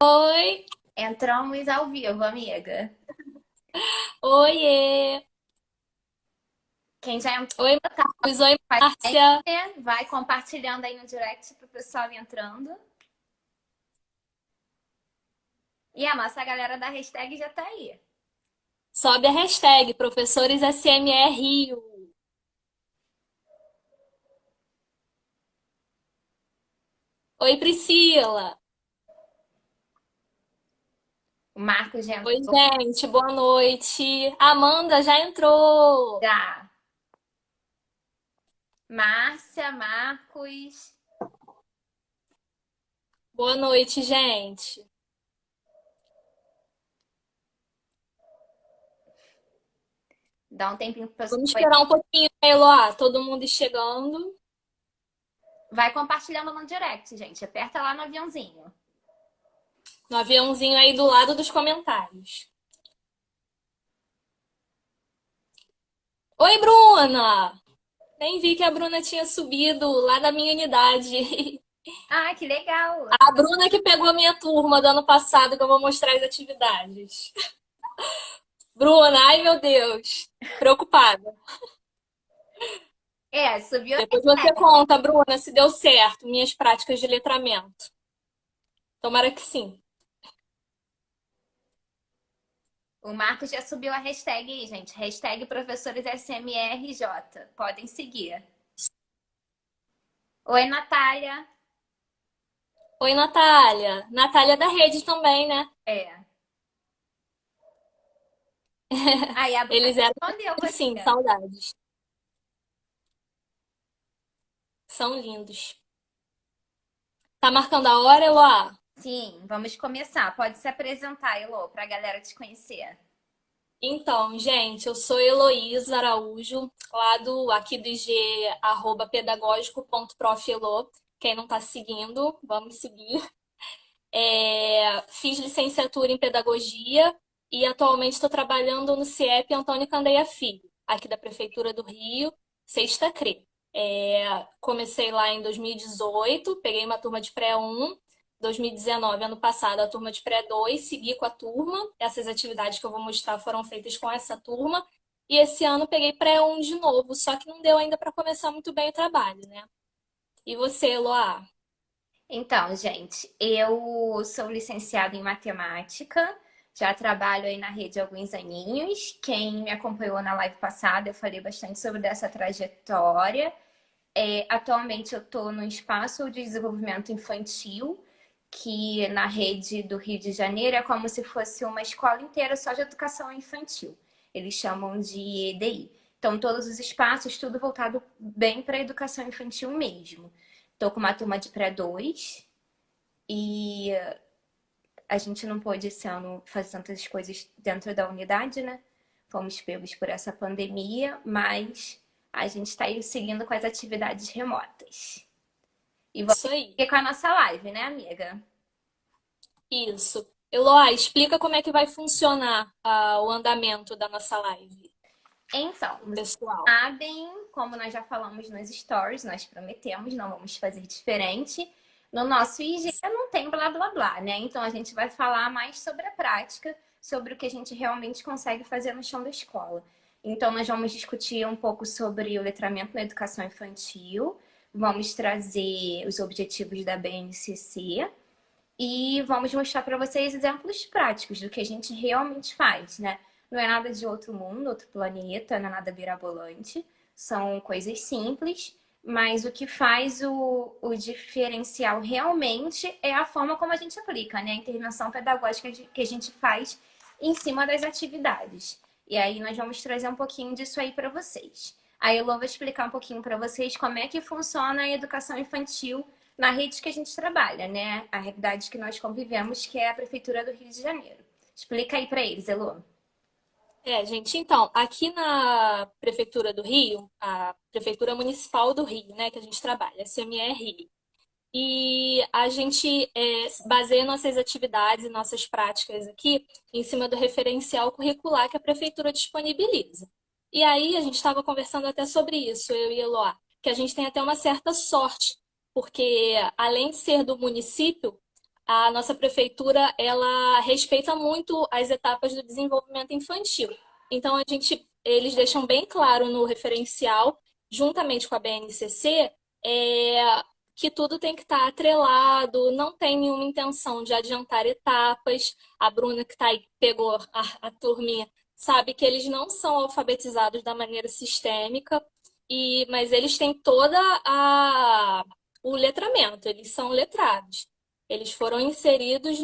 Oi, Entramos ao vivo, amiga. oiê. Quem já entrou, Oi, tá Marcos. Oi, com a Márcia. gente, vai compartilhando aí no direct pro pessoal entrando. E a nossa galera da hashtag já tá aí. Sobe a hashtag Professores SME Rio. Oi, Priscila. O Marcos já Oi, entrou gente. Boa noite. Amanda já entrou. já. Márcia, Marcos. Boa noite, gente. Dá um tempinho pro pessoal Vamos aí. esperar um pouquinho, né, Eloá? Todo mundo chegando. Vai compartilhando no direct, gente. Aperta lá no aviãozinho. No aviãozinho aí do lado dos comentários. Oi, Bruna. Nem vi que a Bruna tinha subido lá da minha unidade. Ah, que legal. A Bruna que pegou a minha turma do ano passado, que eu vou mostrar as atividades. Bruna, ai meu Deus, preocupada. É, subiu. Depois você conta, Bruna, se deu certo minhas práticas de letramento. Tomara que sim. O Marcos já subiu a hashtag aí, gente. Hashtag professores SMRJ. Podem seguir. Oi, Natália. Oi, Natália. Natália da rede também, né? É. Aí a Bruna Eles eram, respondeu sim, você. saudades. São lindos. Tá marcando a hora, Eloá? Sim, vamos começar. Pode se apresentar, Elô, para a galera te conhecer. Então, gente, eu sou Heloísa Araújo, lá aqui do IG, pedagógico.profilô. Quem não tá seguindo, vamos seguir. Fiz licenciatura em pedagogia e atualmente estou trabalhando no CIEP Antônio Candeia Filho, aqui da Prefeitura do Rio, Sexta CRE. Comecei lá em 2018, peguei uma turma de pré-1, 2019, ano passado, a turma de pré-2, segui com a turma. Essas atividades que eu vou mostrar foram feitas com essa turma. E esse ano peguei pré-1 de novo, só que não deu ainda para começar muito bem o trabalho, né? E você, Eloá? Então, gente, eu sou licenciada em matemática, já trabalho aí na rede há alguns aninhos. Quem me acompanhou na live passada, eu falei bastante sobre essa trajetória. Atualmente eu estou no espaço de desenvolvimento infantil, que na rede do Rio de Janeiro é como se fosse uma escola inteira só de educação infantil. Eles chamam de EDI. Então, todos os espaços, tudo voltado bem para a educação infantil mesmo. Estou com uma turma de pré-2 e a gente não pôde esse ano fazer tantas coisas dentro da unidade, né? Fomos pegos por essa pandemia, mas a gente está aí seguindo com as atividades remotas. E vamos Isso aí. seguir com a nossa live, né, amiga? Isso. Eloá, explica como é que vai funcionar o andamento da nossa live, Então, pro vocês pessoal. sabem, como nós já falamos nos stories, nós prometemos, não vamos fazer diferente. No nosso IG não tem blá blá blá, né? Então a gente vai falar mais sobre a prática, sobre o que a gente realmente consegue fazer no chão da escola. Então nós vamos discutir um pouco sobre o letramento na educação infantil, vamos trazer os objetivos da BNCC e vamos mostrar para vocês exemplos práticos do que a gente realmente faz, né? Não é nada de outro mundo, outro planeta, não é nada mirabolante. São coisas simples, mas o que faz o diferencial realmente é a forma como a gente aplica, né? A intervenção pedagógica que a gente faz em cima das atividades. E aí nós vamos trazer um pouquinho disso aí para vocês. Aí eu vou explicar um pouquinho para vocês como é que funciona a educação infantil na rede que a gente trabalha, né? A realidade que nós convivemos, que é a Prefeitura do Rio de Janeiro. Explica aí para eles, Elô. Gente, então, aqui na Prefeitura do Rio, a Prefeitura Municipal do Rio, né, que a gente trabalha, SME Rio. E a gente baseia nossas atividades e nossas práticas aqui em cima do referencial curricular que a Prefeitura disponibiliza. E aí a gente estava conversando até sobre isso, eu e Eloá, que a gente tem até uma certa sorte, porque além de ser do município, a nossa prefeitura, ela respeita muito as etapas do desenvolvimento infantil. Então, eles deixam bem claro no referencial, juntamente com a BNCC, que tudo tem que estar atrelado, não tem nenhuma intenção de adiantar etapas. A Bruna, que está aí, pegou a turminha, sabe que eles não são alfabetizados da maneira sistêmica, mas eles têm o letramento, eles são letrados. Eles foram inseridos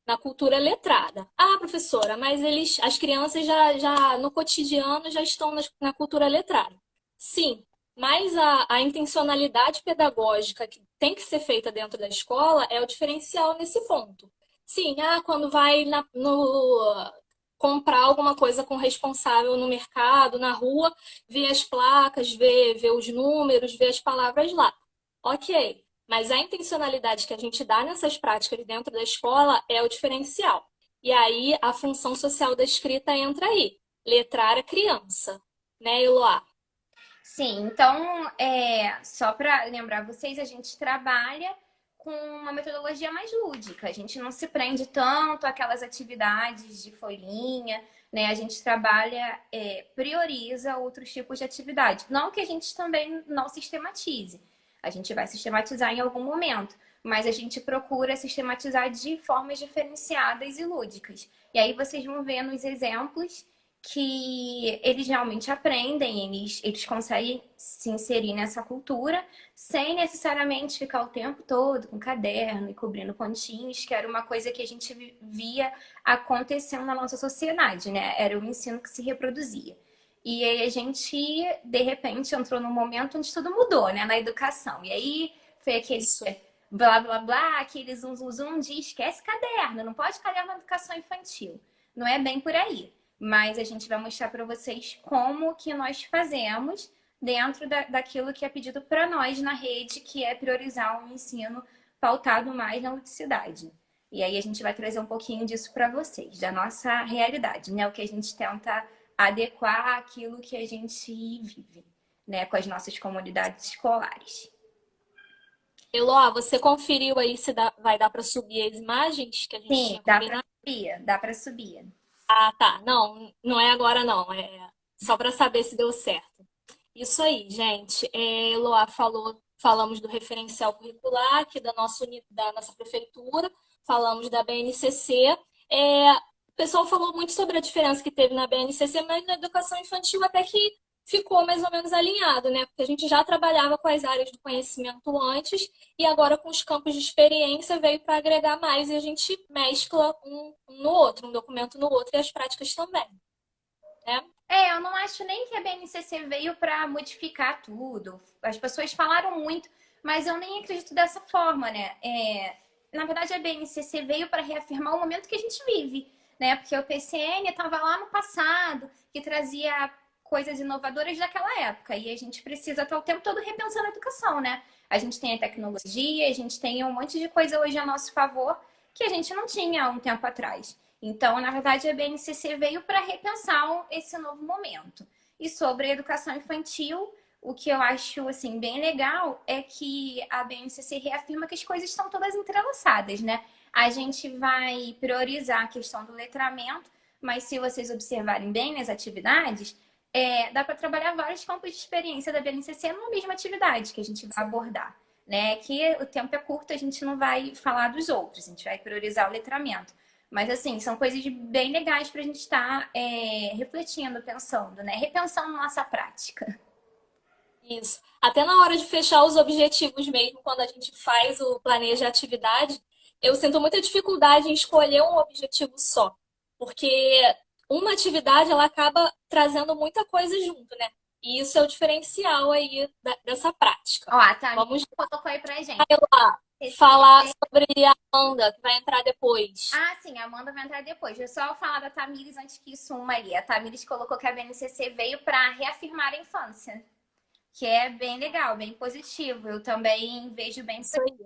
na cultura letrada. Ah, professora, mas as crianças já no cotidiano já estão na cultura letrada. Sim, mas a intencionalidade pedagógica que tem que ser feita dentro da escola é o diferencial nesse ponto. Sim, quando vai comprar alguma coisa com o responsável no mercado, na rua, vê as placas, vê os números, vê as palavras lá. Ok, mas a intencionalidade que a gente dá nessas práticas dentro da escola é o diferencial. E aí a função social da escrita entra aí, letrar a criança, né, Eloá? Sim, então, só para lembrar vocês, a gente trabalha com uma metodologia mais lúdica. A gente não se prende tanto àquelas atividades de folhinha, né? A gente trabalha, prioriza outros tipos de atividade. Não que a gente também não sistematize. A gente vai sistematizar em algum momento, mas a gente procura sistematizar de formas diferenciadas e lúdicas. E aí vocês vão ver nos exemplos que eles realmente aprendem, eles conseguem se inserir nessa cultura sem necessariamente ficar o tempo todo com caderno e cobrindo pontinhos, que era uma coisa que a gente via acontecendo na nossa sociedade, né? Era o ensino que se reproduzia. E aí a gente, de repente, entrou num momento onde tudo mudou, né? Na educação. E aí foi aquele Isso. blá, blá, blá, aquele zum, zum, zum de esquece caderno, não pode caderno na educação infantil. Não é bem por aí. Mas a gente vai mostrar para vocês como que nós fazemos dentro daquilo que é pedido para nós na rede, que é priorizar um ensino pautado mais na ludicidade. E aí a gente vai trazer um pouquinho disso para vocês, da nossa realidade, né? O que a gente tenta adequar àquilo que a gente vive, né? Com as nossas comunidades escolares. Eloá, você conferiu aí se vai dar para subir as imagens que a gente Sim, tinha combinado? dá para subir. Ah, tá. Não, não é agora não. É só para saber se deu certo. Isso aí, gente. Eloá falamos do referencial curricular aqui da nossa prefeitura, falamos da BNCC. O pessoal falou muito sobre a diferença que teve na BNCC, mas na educação infantil até que ficou mais ou menos alinhado, né? Porque a gente já trabalhava com as áreas do conhecimento antes e agora com os campos de experiência veio para agregar mais e a gente mescla um no outro, um documento no outro e as práticas também, né? Eu não acho nem que a BNCC veio para modificar tudo. As pessoas falaram muito, mas eu nem acredito dessa forma, né? Na verdade, a BNCC veio para reafirmar o momento que a gente vive, né? Porque o PCN estava lá no passado, que trazia coisas inovadoras daquela época, e a gente precisa estar o tempo todo repensando a educação, né? A gente tem a tecnologia, a gente tem um monte de coisa hoje a nosso favor que a gente não tinha há um tempo atrás. Então, na verdade, a BNCC veio para repensar esse novo momento. E sobre a educação infantil, o que eu acho assim bem legal é que a BNCC reafirma que as coisas estão todas entrelaçadas, né? A gente vai priorizar a questão do letramento, mas se vocês observarem bem nas atividades, dá para trabalhar vários campos de experiência da BNCC numa mesma atividade que a gente vai abordar, né? Que o tempo é curto, a gente não vai falar dos outros, a gente vai priorizar o letramento. Mas, assim, são coisas bem legais para a gente estar refletindo, pensando, né? Repensando nossa prática. Isso. Até na hora de fechar os objetivos mesmo, quando a gente faz o planejo de atividade, eu sinto muita dificuldade em escolher um objetivo só, porque uma atividade ela acaba trazendo muita coisa junto, né? E isso é o diferencial aí dessa prática. Ó, a Tamires Vamos colocou aí pra gente. lá falar sobre a Amanda, que vai entrar depois. Ah, sim, a Amanda vai entrar depois. Deixa eu só falar da Tamires antes que suma ali. A Tamires colocou que a BNCC veio para reafirmar a infância, que é bem legal, bem positivo. Eu também vejo bem. Isso aí.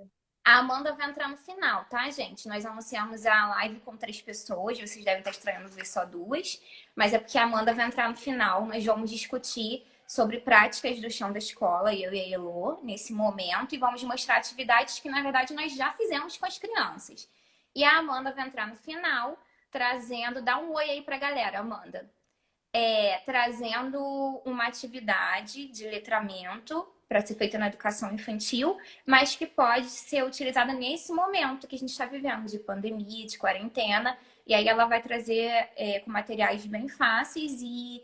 A Amanda vai entrar no final, tá, gente? Nós anunciamos a live com 3 pessoas, vocês devem estar estranhando ver só 2, mas é porque a Amanda vai entrar no final. Nós vamos discutir sobre práticas do chão da escola, eu e a Elô, nesse momento, e vamos mostrar atividades que, na verdade, nós já fizemos com as crianças. E a Amanda vai entrar no final, trazendo... Dá um oi aí pra galera, Amanda. Trazendo uma atividade de letramento para ser feita na educação infantil, mas que pode ser utilizada nesse momento que a gente está vivendo, de pandemia, de quarentena. E aí ela vai trazer com materiais bem fáceis e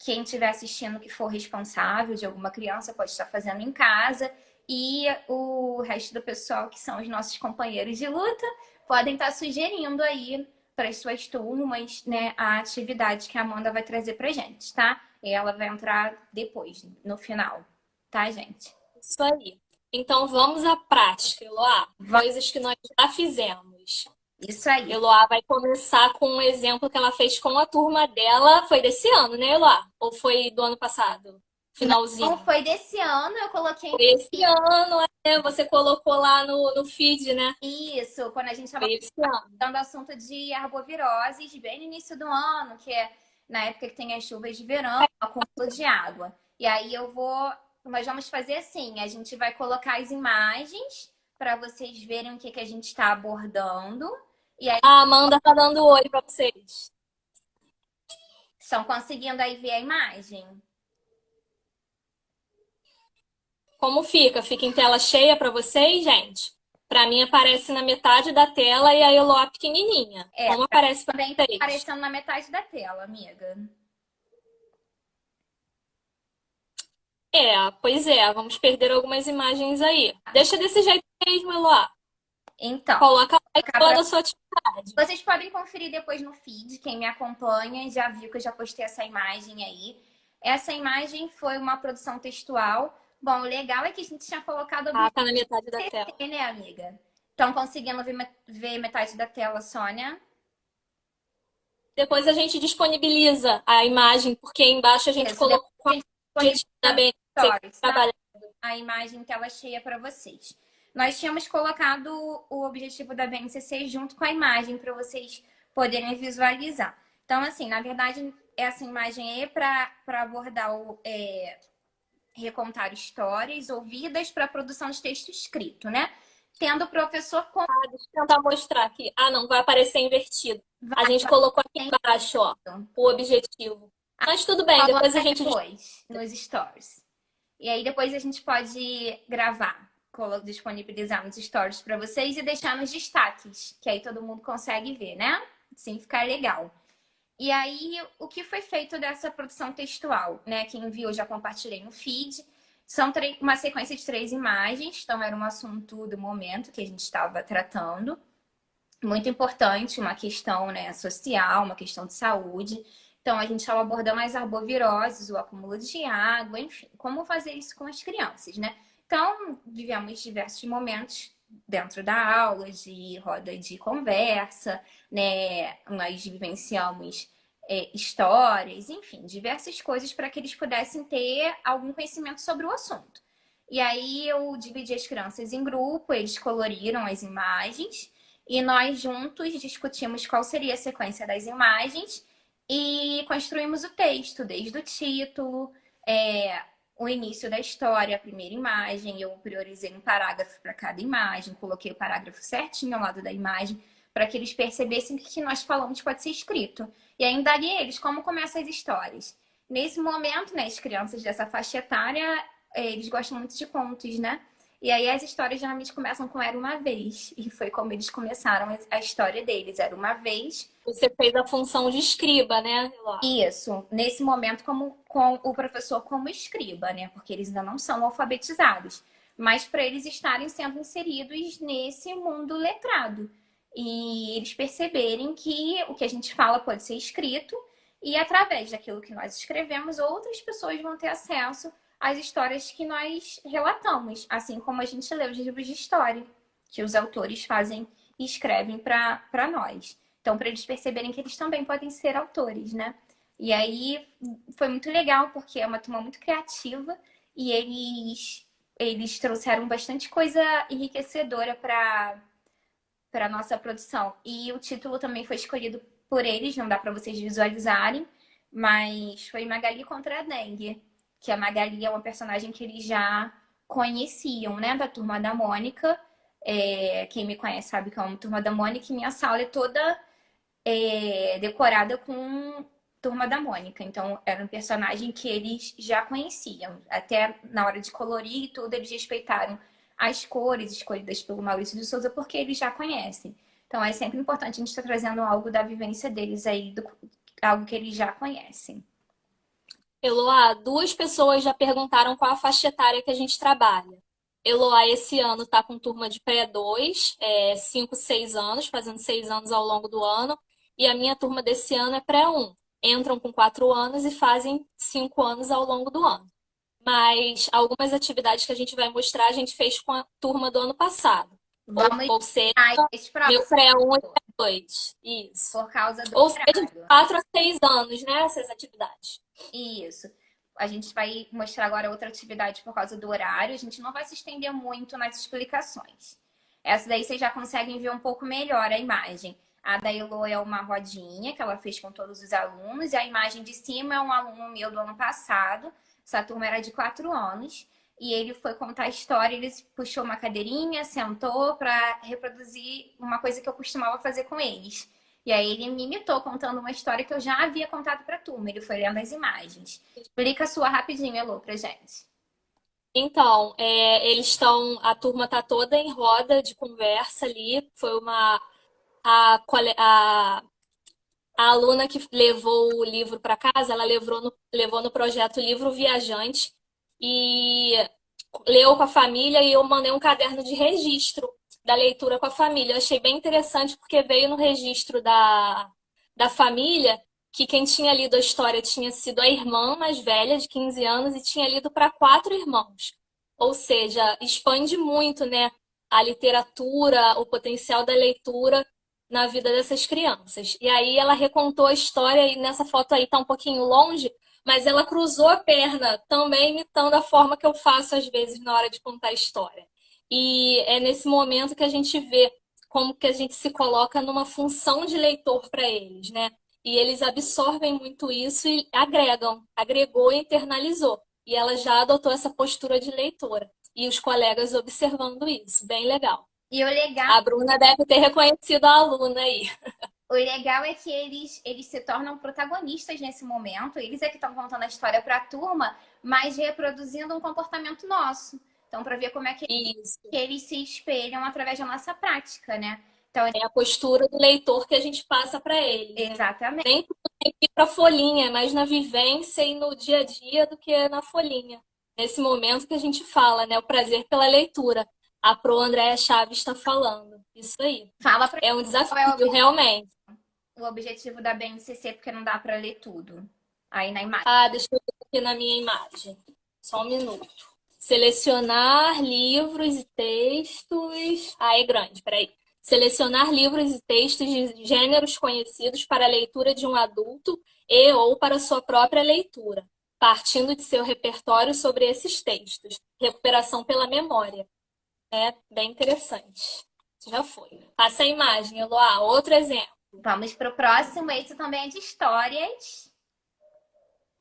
quem estiver assistindo que for responsável de alguma criança pode estar fazendo em casa. E o resto do pessoal, que são os nossos companheiros de luta, podem estar sugerindo aí para as suas turmas, né, a atividade que a Amanda vai trazer pra gente, tá? E ela vai entrar depois, no final, tá, gente? Isso aí. Então vamos à prática, Eloá. Coisas que nós já fizemos. Isso aí. Eloá vai começar com um exemplo que ela fez com a turma dela. Foi desse ano, né, Eloá? Ou foi do ano passado? Finalzinho. Não, foi desse ano, eu coloquei... Foi esse ano, você colocou lá no feed, né? Isso, quando a gente estava Foi esse ano. dando assunto de arboviroses, bem no início do ano, que é na época que tem as chuvas de verão, acúmulo de água. E aí nós vamos fazer assim, a gente vai colocar as imagens para vocês verem o que a gente está abordando. E aí, A Amanda tá dando oi pra vocês. estão conseguindo aí ver a imagem? Como fica? Fica em tela cheia pra vocês, gente? Pra mim aparece na metade da tela e a Eloá pequenininha. Como aparece pra também tá vocês? aparecendo na metade da tela, amiga. Pois é, vamos perder algumas imagens aí. Deixa desse jeito mesmo, Eloá. Então, Coloca lá e fala da sua atividade. vocês podem conferir depois no feed, quem me acompanha já viu que eu já postei essa imagem aí. Essa imagem foi uma produção textual. Bom, o legal é que a gente tinha colocado Ah, tá na metade da tela. TT, né, amiga? Estão conseguindo ver metade da tela, Sônia? Depois a gente disponibiliza a imagem, porque aí embaixo a gente Isso, colocou depois a gente a gente da disponibiliza BNC no que stories, tá? trabalha. A imagem tela cheia para vocês. Nós tínhamos colocado o objetivo da BNCC junto com a imagem para vocês poderem visualizar. Então, assim, na verdade, essa imagem é para abordar recontar histórias ouvidas para a produção de texto escrito, né? Tendo o professor como... Deixa eu tentar mostrar aqui. Ah, não, vai aparecer invertido. A gente colocou aqui embaixo, ó, o objetivo. Mas tudo bem, depois a gente... Depois, nos stories. E aí depois a gente pode gravar, disponibilizar nos stories para vocês e deixar nos destaques, que aí todo mundo consegue ver, né? Assim ficar legal. E aí, o que foi feito dessa produção textual, né? Quem viu, eu já compartilhei no feed. São uma sequência de 3 imagens, então era um assunto do momento que a gente estava tratando. Muito importante, uma questão, né, social, uma questão de saúde. Então, a gente estava abordando as arboviroses, o acúmulo de água, enfim, como fazer isso com as crianças, né? Então, vivemos diversos momentos dentro da aula, de roda de conversa, né? Nós vivenciamos histórias, enfim, diversas coisas para que eles pudessem ter algum conhecimento sobre o assunto. E aí, eu dividi as crianças em grupo, eles coloriram as imagens e nós juntos discutimos qual seria a sequência das imagens e construímos o texto, desde o título, o início da história, a primeira imagem. Eu priorizei um parágrafo para cada imagem, coloquei o parágrafo certinho ao lado da imagem, para que eles percebessem que o que nós falamos pode ser escrito. E aí indaguei eles como começam as histórias. Nesse momento, né, as crianças dessa faixa etária, eles gostam muito de contos, né? E aí as histórias geralmente começam com Era Uma Vez. E foi como eles começaram a história deles. Era uma vez. Você fez a função de escriba, né, Eloá? Isso. Nesse momento, com o professor como escriba, né? Porque eles ainda não são alfabetizados. Mas para eles estarem sendo inseridos nesse mundo letrado. E eles perceberem que o que a gente fala pode ser escrito. E através daquilo que nós escrevemos, outras pessoas vão ter acesso as histórias que nós relatamos, assim como a gente lê os livros de história, que os autores fazem e escrevem para nós. Então, para eles perceberem que eles também podem ser autores, né? E aí foi muito legal, porque é uma turma muito criativa e eles trouxeram bastante coisa enriquecedora para a nossa produção. E o título também foi escolhido por eles, não dá para vocês visualizarem, mas foi Magali contra a dengue. que a Magali é uma personagem que eles já conheciam, né? Da Turma da Mônica. Quem me conhece sabe que é uma Turma da Mônica e minha sala é toda decorada com Turma da Mônica. Então, era um personagem que eles já conheciam. Até na hora de colorir e tudo, eles respeitaram as cores escolhidas pelo Maurício de Souza, porque eles já conhecem. Então, é sempre importante a gente estar trazendo algo da vivência deles aí, algo que eles já conhecem. Eloá, duas pessoas já perguntaram qual a faixa etária que a gente trabalha. Eloá, esse ano está com turma de pré-2, 5, 6 anos, fazendo 6 anos ao longo do ano. E a minha turma desse ano é pré-1. Entram com 4 anos e fazem 5 anos ao longo do ano. Mas algumas atividades que a gente vai mostrar, a gente fez com a turma do ano passado. Vamos Ou seja, esse meu próximo, pré-1 e pré-2. Isso. por causa do Ou seja, de horário. 4 a 6 anos, né, essas atividades. Isso. A gente vai mostrar agora outra atividade por causa do horário. A gente não vai se estender muito nas explicações. Essa daí vocês já conseguem ver um pouco melhor a imagem. A da Elo é uma rodinha que ela fez com todos os alunos. E a imagem de cima é um aluno meu do ano passado. Essa turma era de 4 anos. E ele foi contar a história. Ele puxou uma cadeirinha, sentou para reproduzir uma coisa que eu costumava fazer com eles. E aí ele me imitou contando uma história que eu já havia contado para a turma. Ele foi lendo as imagens. Explica a sua rapidinho, Elô, pra gente. Então, eles estão, a turma está toda em roda de conversa ali. Foi a aluna que levou o livro para casa, ela levou no projeto Livro Viajante e leu com a família e eu mandei um caderno de registro da leitura com a família. Eu achei bem interessante porque veio no registro da família que quem tinha lido a história tinha sido a irmã mais velha, de 15 anos, e tinha lido para 4 irmãos. Ou seja, expande muito, né, a literatura, o potencial da leitura na vida dessas crianças. E aí ela recontou a história, e nessa foto aí tá um pouquinho longe, mas ela cruzou a perna, também imitando a forma que eu faço às vezes na hora de contar a história. E é nesse momento que a gente vê como que a gente se coloca numa função de leitor para eles, né? E eles absorvem muito isso e agregou e internalizou. E ela já adotou essa postura de leitora. E os colegas observando isso, bem legal. E A Bruna deve ter reconhecido a aluna aí. o legal é que eles se tornam protagonistas nesse momento. Eles é que estão contando a história para a turma, mas reproduzindo um comportamento nosso. Então, para ver como é que Isso. eles se espelham através da nossa prática, né? Então, É a postura do leitor que a gente passa para ele. exatamente. Nem tudo tem que ir para a folhinha, é mais na vivência e no dia a dia do que na folhinha. Nesse momento que a gente fala, né? O prazer pela leitura. A Pro Andréa Chaves está falando. Isso aí. Fala para É um desafio, realmente. o objetivo da BNCC, porque não dá para ler tudo. Aí na imagem. Ah, deixa eu ver aqui na minha imagem. Só um minuto. Selecionar livros e textos. Ah, é grande, peraí. Selecionar livros e textos de gêneros conhecidos para a leitura de um adulto e ou para sua própria leitura, partindo de seu repertório sobre esses textos. Recuperação pela memória. É bem interessante. Já foi. Passa a imagem, Eloá. Outro exemplo. Vamos para o próximo. Esse também é de histórias.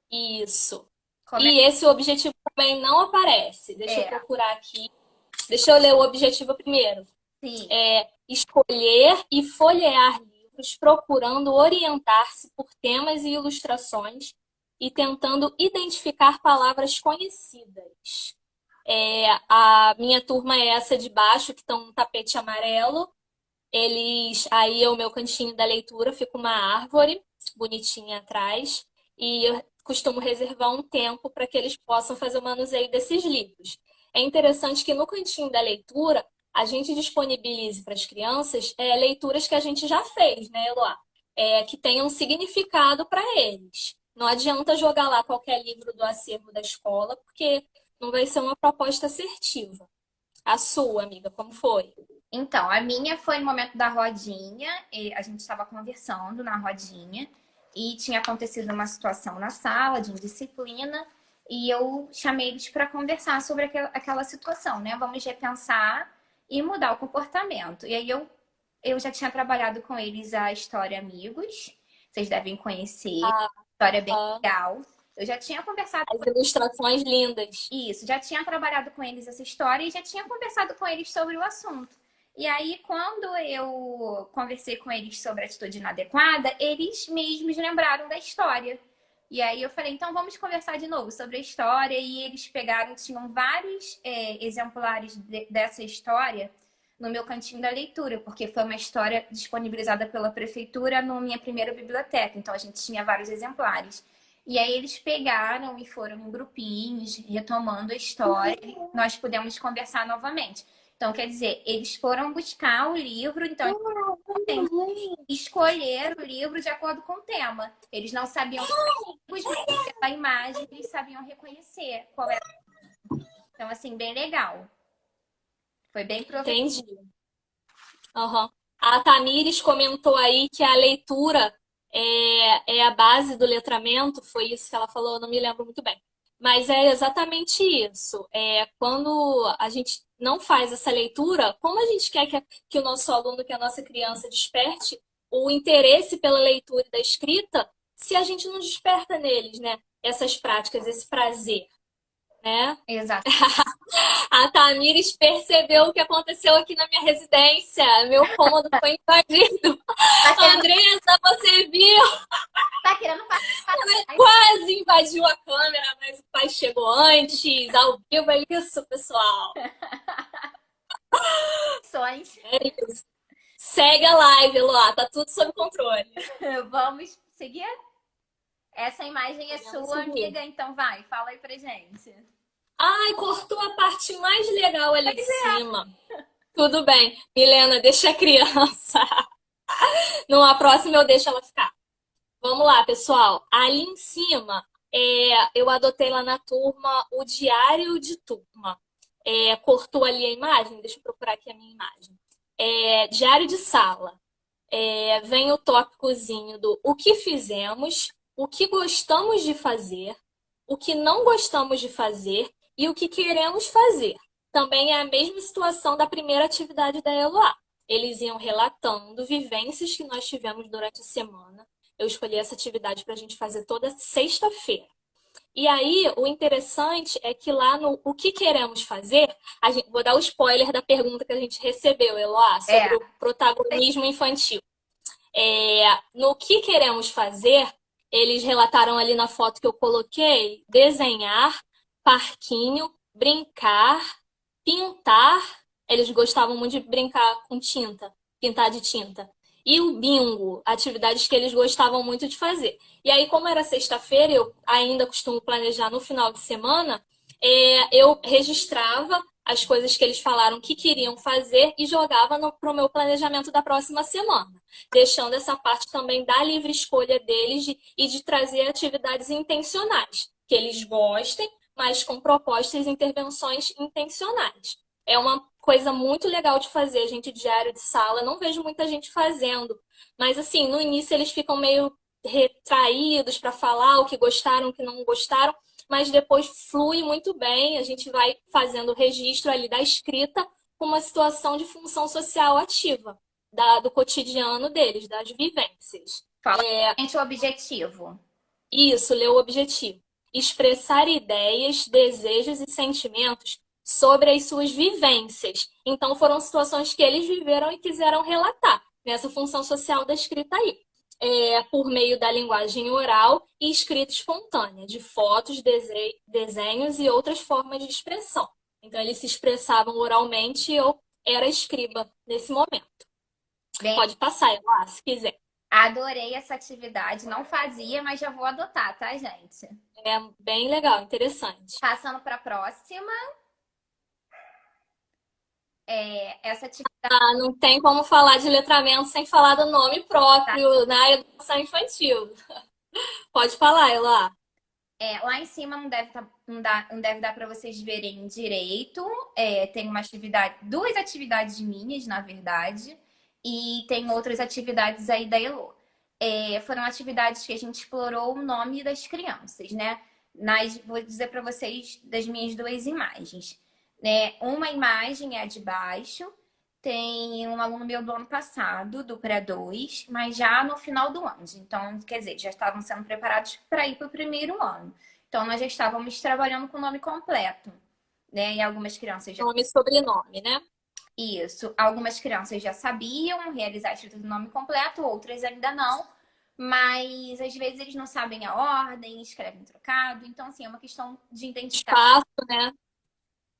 Isso. Como E esse objetivo também não aparece. Deixa eu é? procurar aqui. Deixa eu ler o objetivo primeiro. Sim. É escolher e folhear livros, procurando orientar-se por temas e ilustrações e tentando identificar palavras conhecidas. A minha turma é essa de baixo, que estão no tapete amarelo. Aí é o meu cantinho da leitura, fica uma árvore bonitinha atrás. E eu costumo reservar um tempo para que eles possam fazer o manuseio desses livros. É interessante que no cantinho da leitura a gente disponibilize para as crianças leituras que a gente já fez, né, Eloá? Que tenham significado para eles. Não adianta jogar lá qualquer livro do acervo da escola, porque não vai ser uma proposta assertiva. A sua, amiga, como foi? Então, a minha foi no momento da rodinha. A gente estava conversando na rodinha e tinha acontecido uma situação na sala de indisciplina e eu chamei eles para conversar sobre aquela situação, né? Vamos repensar e mudar o comportamento. E aí eu já tinha trabalhado com eles a história Amigos. Vocês devem conhecer. História bem legal. Eu já tinha conversado As ilustrações lindas. isso, já tinha trabalhado com eles essa história e já tinha conversado com eles sobre o assunto. E aí, quando eu conversei com eles sobre a atitude inadequada, eles mesmos lembraram da história. E aí eu falei, então vamos conversar de novo sobre a história. E eles pegaram, tinham vários exemplares dessa história no meu cantinho da leitura, porque foi uma história disponibilizada pela prefeitura na minha primeira biblioteca. Então a gente tinha vários exemplares. E aí eles pegaram e foram em grupinhos, retomando a história, e nós pudemos conversar novamente. Então, quer dizer, eles foram buscar o livro, então escolher o livro de acordo com o tema. Eles não sabiam os mas pela imagem eles sabiam reconhecer qual era. Então, assim, bem legal. Foi bem proveitoso. Entendi. Aham. A Tamires comentou aí que a leitura é a base do letramento, foi isso que ela falou, eu não me lembro muito bem. Mas é exatamente isso. Quando a gente não faz essa leitura, como a gente quer que o nosso aluno, que a nossa criança desperte o interesse pela leitura e da escrita, se a gente não desperta neles, né, essas práticas, esse prazer, né? Exato. A Tamires percebeu o que aconteceu aqui na minha residência. Meu cômodo foi invadido. Tá querendo, Andressa, você viu? tá querendo participar das Quase invadiu a câmera, mas o pai chegou antes. Ao vivo é isso, pessoal. ações. É isso. Segue a live, Eloá. Tá tudo sob controle. Vamos seguir? Essa imagem é Vamos sua, seguir. amiga, então vai, fala aí pra gente. Ai, cortou a parte mais legal ali de cima. Tudo bem. Milena, deixa a criança. Numa próxima eu deixo ela ficar. Vamos lá, pessoal. Ali em cima, eu adotei lá na turma o diário de turma. Cortou ali a imagem? Deixa eu procurar aqui a minha imagem. Diário de sala. Vem o tópicozinho do o que fizemos, o que gostamos de fazer, o que não gostamos de fazer e o que queremos fazer. Também é a mesma situação da primeira atividade da Eloá. Eles iam relatando vivências que nós tivemos durante a semana. Eu escolhi essa atividade para a gente fazer toda sexta-feira. E aí, o interessante é que lá no O que queremos fazer, vou dar o spoiler da pergunta que a gente recebeu, Eloá, sobre É, o protagonismo infantil. No que queremos fazer, eles relataram ali na foto que eu coloquei: desenhar, parquinho, brincar, pintar. Eles gostavam muito de brincar com tinta, pintar de tinta. E o bingo, atividades que eles gostavam muito de fazer. E aí, como era sexta-feira, eu ainda costumo planejar no final de semana, eu registrava as coisas que eles falaram que queriam fazer e jogava para o meu planejamento da próxima semana, deixando essa parte também da livre escolha deles e de trazer atividades intencionais, que eles gostem, mas com propostas e intervenções intencionais. É uma coisa muito legal de fazer, gente, diário de sala. Não vejo muita gente fazendo, mas assim, no início eles ficam meio retraídos para falar o que gostaram, o que não gostaram, mas depois flui muito bem. A gente vai fazendo o registro ali da escrita com uma situação de função social ativa do cotidiano deles, das vivências. fala pra gente o objetivo. Isso, ler o objetivo. Expressar ideias, desejos e sentimentos sobre as suas vivências. Então, foram situações que eles viveram e quiseram relatar nessa função social da escrita aí. Por meio da linguagem oral e escrita espontânea, de fotos, desenhos e outras formas de expressão. Então, eles se expressavam oralmente e eu era escriba nesse momento. Bem, Pode passar, Elá, se quiser. adorei essa atividade. Não fazia, mas já vou adotar, tá, gente? É bem legal, interessante. Passando para a próxima. Essa atividade. Ah, não tem como falar de letramento sem falar do nome próprio na educação infantil. Pode falar, Elá. Lá em cima não deve dar para vocês verem direito. Tem uma atividade, duas atividades minhas, na verdade, e tem outras atividades aí da Elo. Foram atividades que a gente explorou o nome das crianças, né? Vou dizer para vocês das minhas duas imagens. Né? Uma imagem é a de baixo, Tem um aluno meu do ano passado, do pré-2, mas já no final do ano. Então, quer dizer, já estavam sendo preparados para ir para o primeiro ano. Então, nós já estávamos trabalhando com o nome completo, né? E algumas crianças já. Nome e sobrenome, né? Isso. Algumas crianças já sabiam realizar a escrita do nome completo, outras ainda não. Mas às vezes eles não sabem a ordem, escrevem trocado. Então, assim, é uma questão de identidade. Espaço, né?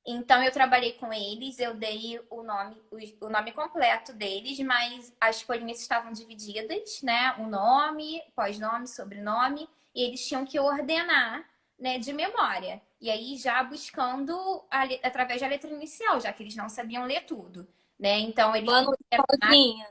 Então, eu trabalhei com eles, eu dei o nome completo deles, mas as folhinhas estavam divididas, né? O nome, pós-nome, sobrenome, e eles tinham que ordenar, né, de memória. E aí, já buscando através da letra inicial, já que eles não sabiam ler tudo, né? Então, Plano sozinha.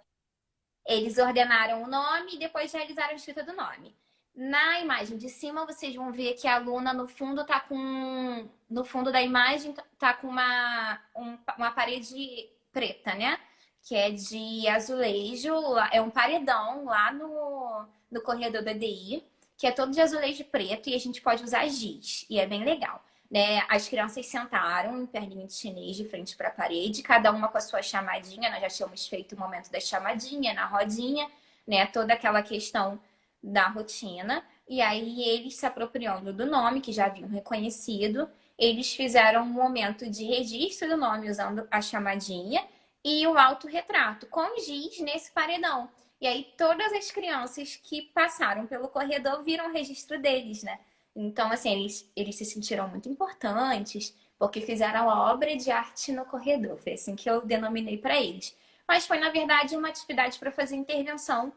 eles ordenaram o nome e depois realizaram a escrita do nome. Na imagem de cima, vocês vão ver que a aluna no fundo tá com. No fundo da imagem tá com uma parede preta, né? Que é de azulejo, é um paredão lá no corredor da DI, que é todo de azulejo preto e a gente pode usar giz. E é bem legal. Né? As crianças sentaram em perninha de chinês de frente para a parede, cada uma com a sua chamadinha. Nós já tínhamos feito o momento da chamadinha, na rodinha, né? Toda aquela questão da rotina. E aí, eles se apropriando do nome, que já haviam reconhecido, eles fizeram um momento de registro do nome usando a chamadinha e o autorretrato com giz nesse paredão. E aí, todas as crianças que passaram pelo corredor viram o registro deles, né? Então, assim, eles se sentiram muito importantes porque fizeram a obra de arte no corredor. Foi assim que eu denominei para eles. Mas foi, na verdade, uma atividade para fazer intervenção,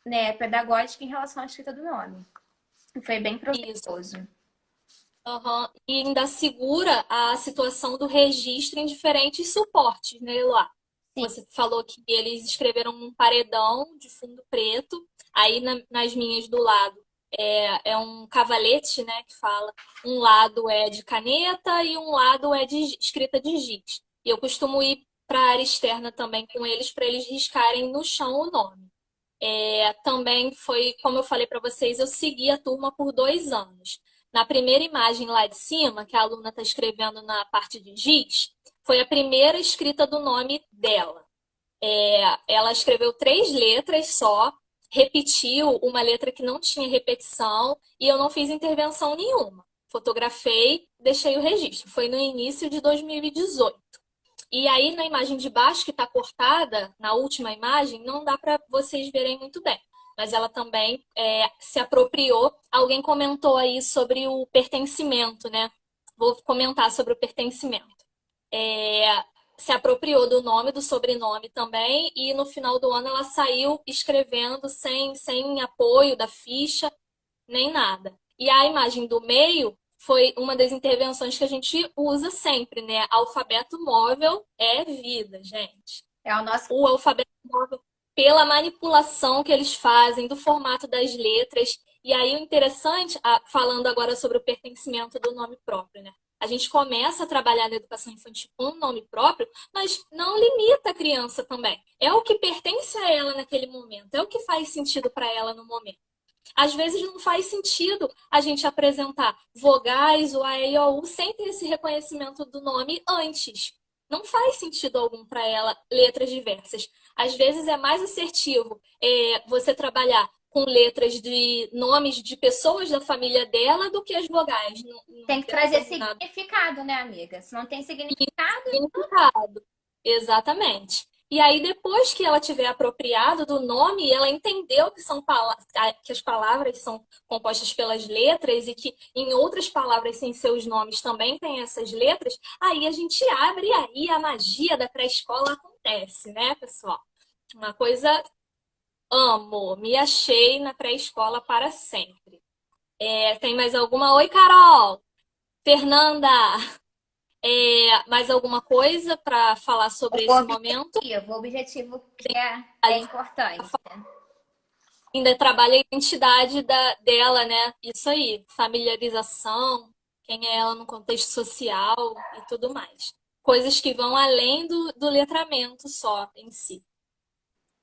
né, pedagógica em relação à escrita do nome. Foi bem Isso. proveitoso. Aham. E ainda segura a situação do registro em diferentes suportes, né, Eloá? Sim, Você falou que eles escreveram um paredão de fundo preto, aí nas minhas do lado é um cavalete, né, que fala. Um lado é de caneta e um lado é de escrita de giz. E eu costumo ir para a área externa também com eles, para eles riscarem no chão o nome. Também foi, como eu falei para vocês, eu segui a turma por 2 anos. Na primeira imagem lá de cima, que a aluna está escrevendo na parte de giz, foi a primeira escrita do nome dela. Ela escreveu 3 letras só, repetiu uma letra que não tinha repetição e eu não fiz intervenção nenhuma. Fotografei, deixei o registro. Foi no início de 2018. E aí, na imagem de baixo, que está cortada, na última imagem, não dá para vocês verem muito bem. Mas ela também se apropriou. Alguém comentou aí sobre o pertencimento, né? Vou comentar sobre o pertencimento. É, Se apropriou do nome, do sobrenome também, e no final do ano ela saiu escrevendo sem apoio da ficha, nem nada. E a imagem do meio foi uma das intervenções que a gente usa sempre, né? Alfabeto móvel é vida, gente. é o nosso. O alfabeto móvel, pela manipulação que eles fazem do formato das letras. E aí o interessante, falando agora sobre o pertencimento do nome próprio, né? A gente começa a trabalhar na educação infantil com o nome próprio, mas não limita a criança também. É o que pertence a ela naquele momento, é o que faz sentido para ela no momento. Às vezes não faz sentido a gente apresentar vogais, o A, E, I, O, U, sem ter esse reconhecimento do nome antes. Não faz sentido algum para ela letras diversas. Às vezes é mais assertivo você trabalhar com letras de nomes de pessoas da família dela do que as vogais. Tem que trazer significado, né, amiga? Se não tem significado. Significado. Exatamente. E aí, depois que ela tiver apropriado do nome, ela entendeu que as palavras são compostas pelas letras e que em outras palavras sem seus nomes também tem essas letras, aí a gente abre e aí a magia da pré-escola acontece, né, pessoal? Uma coisa, amo, me achei na pré-escola para sempre. Tem mais alguma? Oi, Carol! Fernanda! Mais alguma coisa para falar sobre esse momento? O objetivo que é importante. Ainda trabalha a identidade dela, né? Isso aí, familiarização, quem é ela no contexto social e tudo mais. Coisas que vão além do letramento só em si.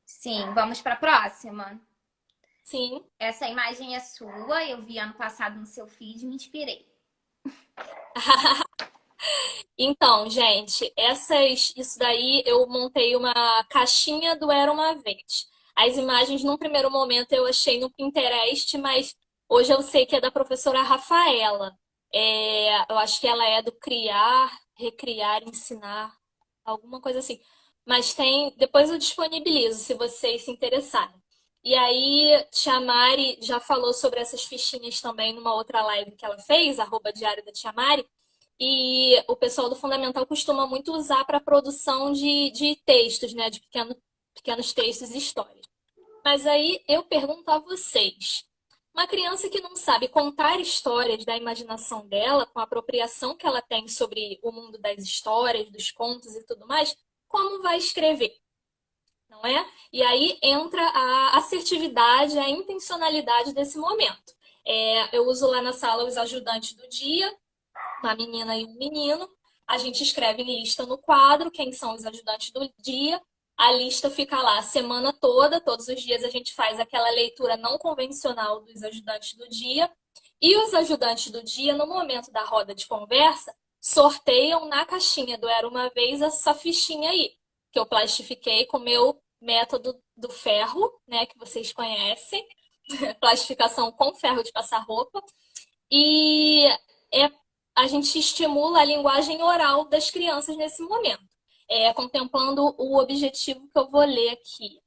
Sim, vamos para a próxima. Sim, Essa imagem é sua, eu vi ano passado no seu feed e me inspirei. Então, gente, isso daí eu montei uma caixinha do Era Uma Vez. As imagens, num primeiro momento, eu achei no Pinterest, mas hoje eu sei que é da professora Rafaela. Eu acho que ela é do Criar, Recriar, Ensinar, alguma coisa assim. Mas tem, depois eu disponibilizo, se vocês se interessarem. E aí, Tia Mari já falou sobre essas fichinhas também numa outra live que ela fez, @diário da Tia Mari. E o pessoal do Fundamental costuma muito usar para produção de textos, né? De pequenos textos e histórias. Mas aí eu pergunto a vocês: uma criança que não sabe contar histórias da imaginação dela, com a apropriação que ela tem sobre o mundo das histórias, dos contos e tudo mais, como vai escrever? Não é? E aí entra a assertividade, a intencionalidade desse momento. Eu uso lá na sala os ajudantes do dia, uma menina e um menino. A gente escreve em lista no quadro quem são os ajudantes do dia. A lista fica lá a semana toda, todos os dias a gente faz aquela leitura não convencional dos ajudantes do dia. E os ajudantes do dia, no momento da roda de conversa, sorteiam na caixinha do Era Uma Vez essa fichinha aí, que eu plastifiquei com o meu método do ferro, né, que vocês conhecem, plastificação com ferro de passar roupa. E é, a gente estimula a linguagem oral das crianças nesse momento, contemplando o objetivo que eu vou ler aqui.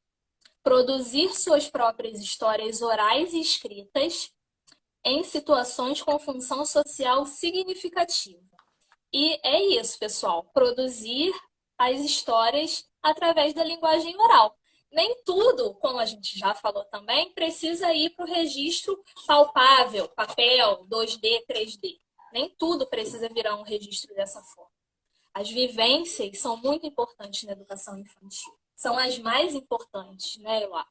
Produzir suas próprias histórias orais e escritas em situações com função social significativa. E é isso, pessoal. Produzir as histórias através da linguagem oral. Nem tudo, como a gente já falou também, precisa ir para o registro palpável, papel, 2D, 3D. Nem tudo precisa virar um registro dessa forma. As vivências são muito importantes na educação infantil. São as mais importantes, né, Eloá?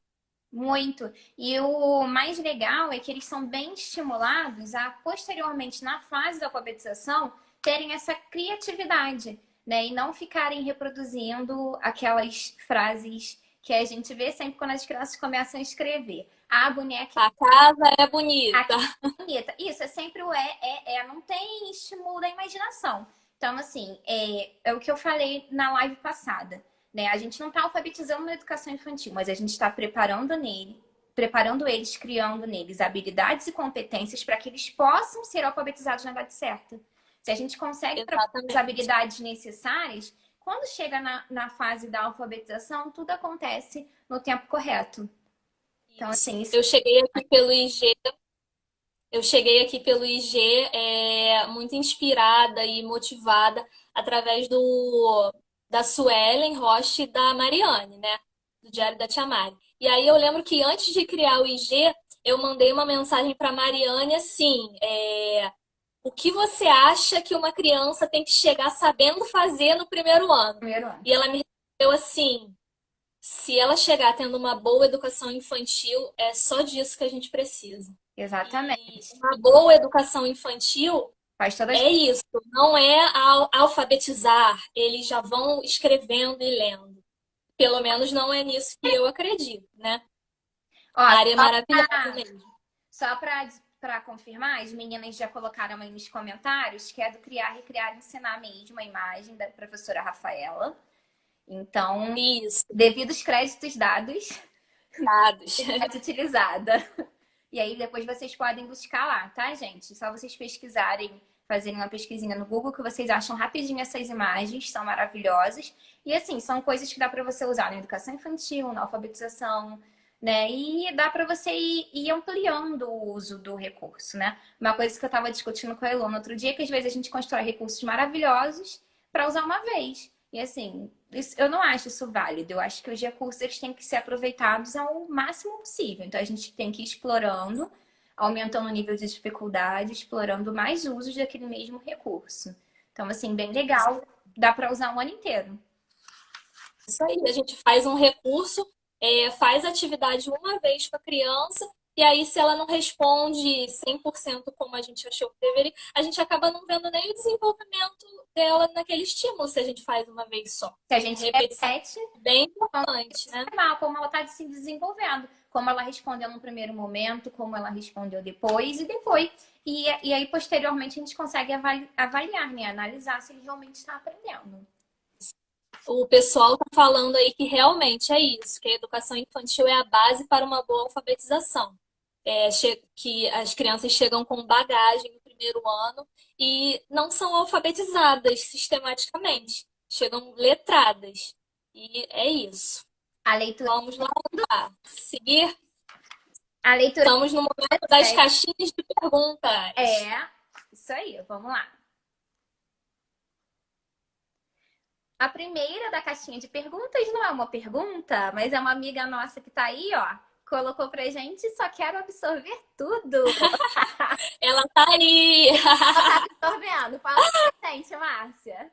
Muito. E o mais legal é que eles são bem estimulados a, posteriormente, na fase da alfabetização, terem essa criatividade, né? E não ficarem reproduzindo aquelas frases que a gente vê sempre quando as crianças começam a escrever. A boneca A casa é bonita. é bonita. Isso, é sempre o não tem estímulo da imaginação. Então, assim, é o que eu falei na live passada, né? A gente não está alfabetizando na educação infantil, mas a gente está preparando eles, criando neles habilidades e competências para que eles possam ser alfabetizados na idade certa. Se a gente consegue trabalhar as Exatamente. habilidades necessárias, quando chega na fase da alfabetização, tudo acontece no tempo correto. Então, Isso. assim, isso Eu cheguei aqui pelo IG muito inspirada e motivada através da Suelen Roche e da Mariane, né? Do Diário da Tia Mari. E aí eu lembro que antes de criar o IG, eu mandei uma mensagem para a Mariane assim: o que você acha que uma criança tem que chegar sabendo fazer no primeiro ano? primeiro ano. E ela me respondeu assim: se ela chegar tendo uma boa educação infantil, é só disso que a gente precisa. E Exatamente. uma boa educação infantil Faz toda a é isso, não é alfabetizar, eles já vão escrevendo e lendo. Pelo menos não é nisso que eu acredito, né? Ó, A área é maravilhosa mesmo. só para confirmar, as meninas já colocaram aí nos comentários que é do Criar, Recriar, Ensinar mesmo a imagem da professora Rafaela. Então, Isso, devidos créditos dados, dados. é utilizada. E aí depois vocês podem buscar lá, tá, gente? Só vocês pesquisarem, fazerem uma pesquisinha no Google que vocês acham rapidinho essas imagens, são maravilhosas. E assim, são coisas que dá para você usar na educação infantil, na alfabetização, né? E dá para você ir ampliando o uso do recurso, né? Uma coisa que eu estava discutindo com a Elona outro dia, é que às vezes a gente constrói recursos maravilhosos para usar uma vez. E assim, eu não acho isso válido. Eu acho que os recursos eles têm que ser aproveitados ao máximo possível. Então a gente tem que ir explorando, aumentando o nível de dificuldade, explorando mais usos daquele mesmo recurso. Então, assim, bem legal. Dá para usar um ano inteiro. Isso aí, a gente faz um recurso, faz atividade uma vez com a criança, e aí se ela não responde 100% como a gente achou que deveria, a gente acaba não vendo nem o desenvolvimento dela naquele estímulo se a gente faz uma vez só. Se a gente Repetição repete, é bem importante, né? como ela está se desenvolvendo, como ela respondeu no primeiro momento, como ela respondeu depois e depois. E aí, posteriormente, a gente consegue avaliar, né? Analisar se ele realmente está aprendendo. O pessoal está falando aí que realmente é isso, que a educação infantil é a base para uma boa alfabetização. Que as crianças chegam com bagagem no primeiro ano e não são alfabetizadas sistematicamente, chegam letradas. E é isso. A leitura. Vamos lá, seguir. A leitura Estamos no momento das caixinhas de perguntas. é isso aí, vamos lá. A primeira da caixinha de perguntas não é uma pergunta, mas é uma amiga nossa que tá aí, ó. Colocou pra gente, só quero absorver tudo. Ela tá aí. Ela tá absorvendo. Fala pra gente, Márcia.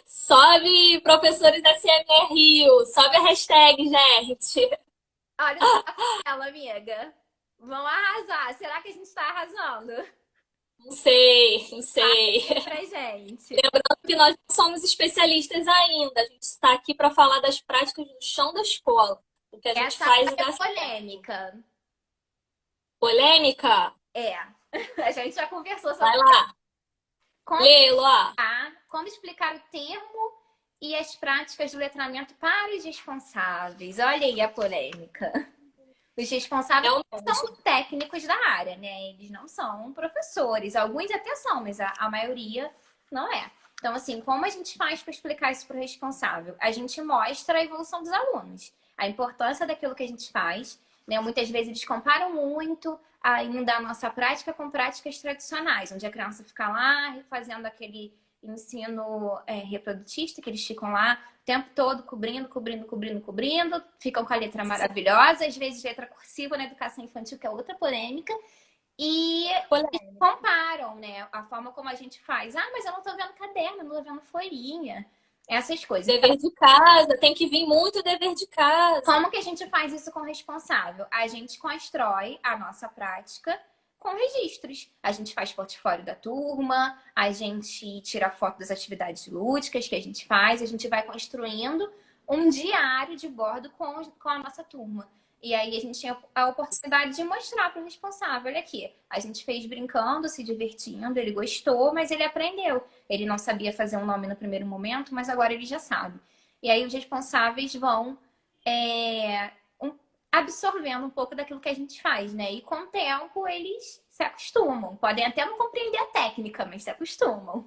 Sobe, professores SMR Rio. Sobe a hashtag, gente. Olha só ela, amiga. Vamos arrasar. Será que a gente tá arrasando? Não sei, não sei. Pra gente. Lembrando que nós não somos especialistas ainda. A gente está aqui para falar das práticas do chão da escola. O que a gente Essa faz é dá polêmica. polêmica? É. A gente já conversou Vai sobre lá. como Lê, Luá. como explicar o termo e as práticas do letramento para os responsáveis. Olha aí a polêmica. Os responsáveis são técnicos da área, né? Eles não são professores. Alguns até são, mas a maioria não é. Então, assim, como a gente faz para explicar isso para o responsável? A gente mostra a evolução dos alunos, a importância daquilo que a gente faz, né? Muitas vezes eles comparam muito ainda a nossa prática com práticas tradicionais, onde a criança fica lá fazendo aquele ensino reprodutista, que eles ficam lá o tempo todo cobrindo, ficam com a letra maravilhosa, às vezes letra cursiva na educação infantil, que é outra polêmica, e comparam, né, a forma como a gente faz. Ah, mas eu não tô vendo caderno, não tô vendo folhinha. Essas coisas. Dever de casa, tem que vir muito dever de casa. Como que a gente faz isso com o responsável? A gente constrói a nossa prática com registros. A gente faz portfólio da turma, a gente tira foto das atividades lúdicas que a gente faz, a gente vai construindo um diário de bordo com a nossa turma. E aí a gente tinha a oportunidade de mostrar para o responsável, olha aqui, a gente fez brincando, se divertindo, ele gostou, mas ele aprendeu. Ele não sabia fazer um nome no primeiro momento, mas agora ele já sabe. E aí os responsáveis vão absorvendo um pouco daquilo que a gente faz, né? E com o tempo eles se acostumam. Podem até não compreender a técnica, mas se acostumam.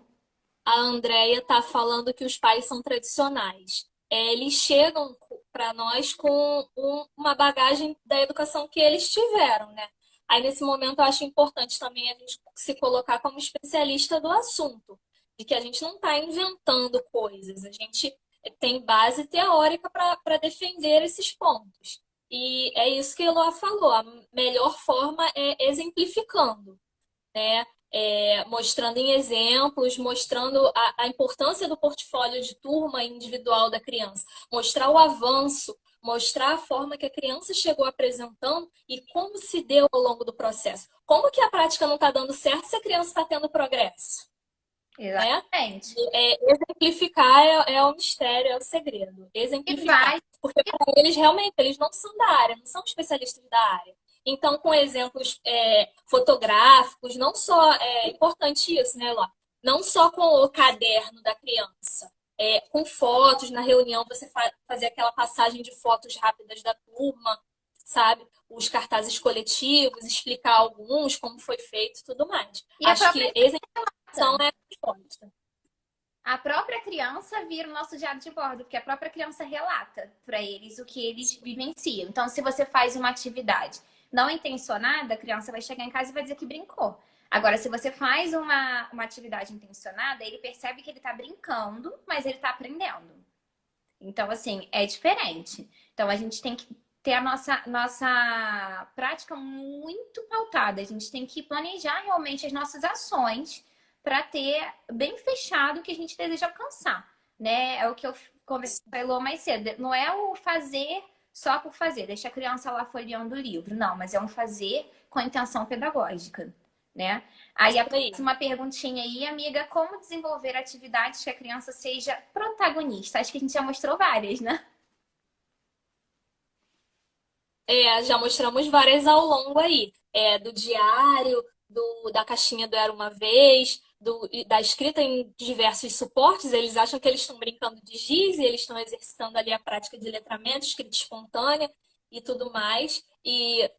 A Andrea tá falando que os pais são tradicionais. Eles chegam para nós com uma bagagem da educação que eles tiveram, né? Aí, nesse momento, eu acho importante também a gente se colocar como especialista do assunto, de que a gente não está inventando coisas, a gente tem base teórica para defender esses pontos. E é isso que a Eloá falou, a melhor forma é exemplificando, né? Mostrando em exemplos, mostrando a importância do portfólio de turma individual da criança, mostrar o avanço, mostrar a forma que a criança chegou apresentando e como se deu ao longo do processo. Como que a prática não está dando certo se a criança está tendo progresso? Exatamente. Exemplificar é o mistério, é o segredo. Exemplificar. Porque para eles, realmente, eles não são da área, não são especialistas da área. Então, com exemplos fotográficos, não só é importante isso, né, Lá? Não só com o caderno da criança, com fotos na reunião, você fazer aquela passagem de fotos rápidas da turma, sabe? Os cartazes coletivos, explicar alguns, como foi feito e tudo mais. E acho que exemplificação é a resposta. A própria criança vira o nosso diário de bordo, porque a própria criança relata para eles o que eles vivenciam. Então, se você faz uma atividade não intencionada, a criança vai chegar em casa e vai dizer que brincou. Agora, se você faz uma atividade intencionada, ele percebe que ele está brincando, mas ele está aprendendo. Então, assim, é diferente. Então, a gente tem que ter a nossa prática muito pautada. A gente tem que planejar realmente as nossas ações para ter bem fechado o que a gente deseja alcançar, né? É o que eu conversei com a Elô mais cedo. Não é o fazer só por fazer, deixa a criança lá folheando o livro. Não, mas é um fazer com a intenção pedagógica. né? Aí a Isso aí. próxima perguntinha aí, amiga, como desenvolver atividades que a criança seja protagonista? Acho que a gente já mostrou várias, né? Já mostramos várias ao longo aí. Do diário, da caixinha do Era Uma Vez, da escrita em diversos suportes. Eles acham que eles estão brincando de giz e eles estão exercitando ali a prática de letramento, escrita espontânea e tudo mais. E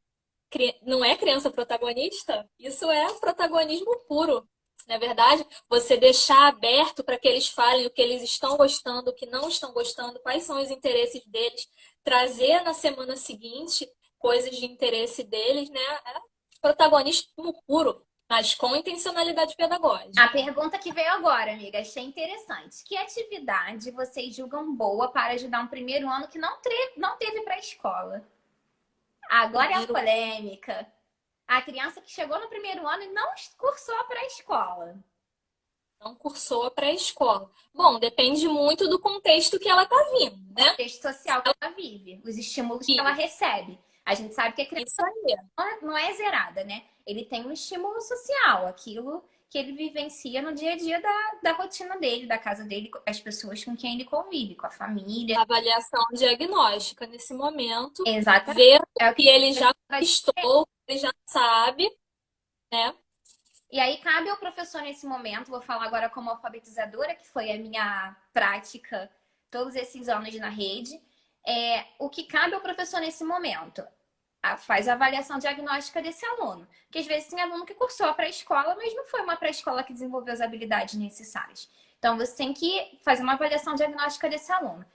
não é criança protagonista? Isso é protagonismo puro. Na verdade, você deixar aberto para que eles falem o que eles estão gostando, o que não estão gostando, quais são os interesses deles, trazer na semana seguinte coisas de interesse deles, né? É protagonismo puro, mas com intencionalidade A pedagógica. pergunta que veio agora, amiga, achei interessante. Que atividade vocês julgam boa para ajudar um primeiro ano que não teve para a escola? Agora é a Primeiro, polêmica. A criança que chegou no primeiro ano e não cursou a pré-escola. não cursou a pré-escola. Bom, depende muito do contexto que ela está vindo, né? Contexto social que ela vive, os estímulos que ela E recebe. A gente sabe que a criança isso aí. não é zerada, né? Ele tem um estímulo social, aquilo que ele vivencia no dia a dia da rotina dele, da casa dele, com as pessoas com quem ele convive, com a família. Avaliação diagnóstica nesse momento, Exatamente. ver É o o que que ele já conquistou, o que ele já sabe, né? E aí cabe ao professor nesse momento, vou falar agora como alfabetizadora, que foi a minha prática todos esses anos na rede, o que cabe ao professor nesse momento? Faz a avaliação diagnóstica desse aluno. Porque às vezes tem aluno que cursou a pré-escola, mas não foi uma pré-escola que desenvolveu as habilidades necessárias. Então você tem que fazer uma avaliação diagnóstica desse aluno.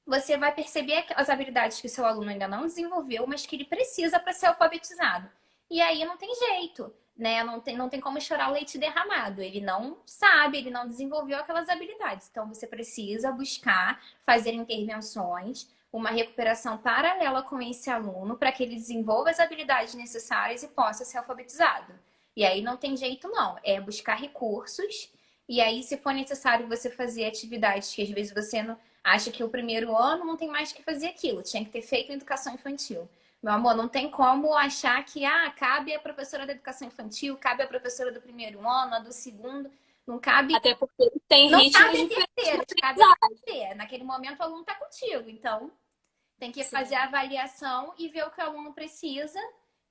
Você vai perceber as habilidades que seu aluno ainda não desenvolveu, mas que ele precisa para ser alfabetizado. E aí não tem jeito, né? Não tem como chorar o leite derramado. Ele não sabe, ele não desenvolveu aquelas habilidades. Então você precisa buscar fazer intervenções, uma recuperação paralela com esse aluno para que ele desenvolva as habilidades necessárias e possa ser alfabetizado. E aí não tem jeito, não. É buscar recursos. E aí, se for necessário você fazer atividades que às vezes você não acha que o primeiro ano não tem mais que fazer aquilo, tinha que ter feito em educação infantil. Meu amor, não tem como achar que cabe a professora da educação infantil, cabe a professora do primeiro ano, a do segundo, não cabe, Até porque tem não ritmos cabe a diferentes de terceira, cabe a aprendizagem. você. Naquele momento o aluno está contigo, então tem que fazer a Sim. avaliação e ver o que o aluno precisa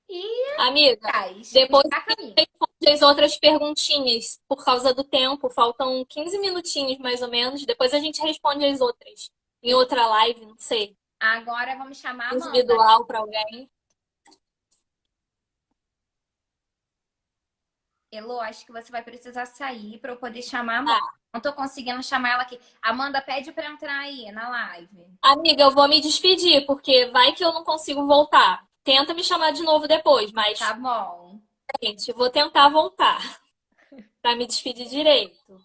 e Amiga, faz, depois buscar a gente caminho. responde as outras perguntinhas por causa do tempo. Faltam 15 minutinhos mais ou menos. Depois a gente responde as outras. Em outra live, não sei. Agora vamos chamar a Amanda. Individual para alguém. Elô, acho que você vai precisar sair para eu poder chamar a Amanda. Ah, Não tô conseguindo chamar ela aqui. Amanda, pede para entrar aí na live. amiga, eu vou me despedir, porque vai que eu não consigo voltar. Tenta me chamar de novo depois, Tá mas, bom. gente, eu vou tentar voltar para me despedir direito.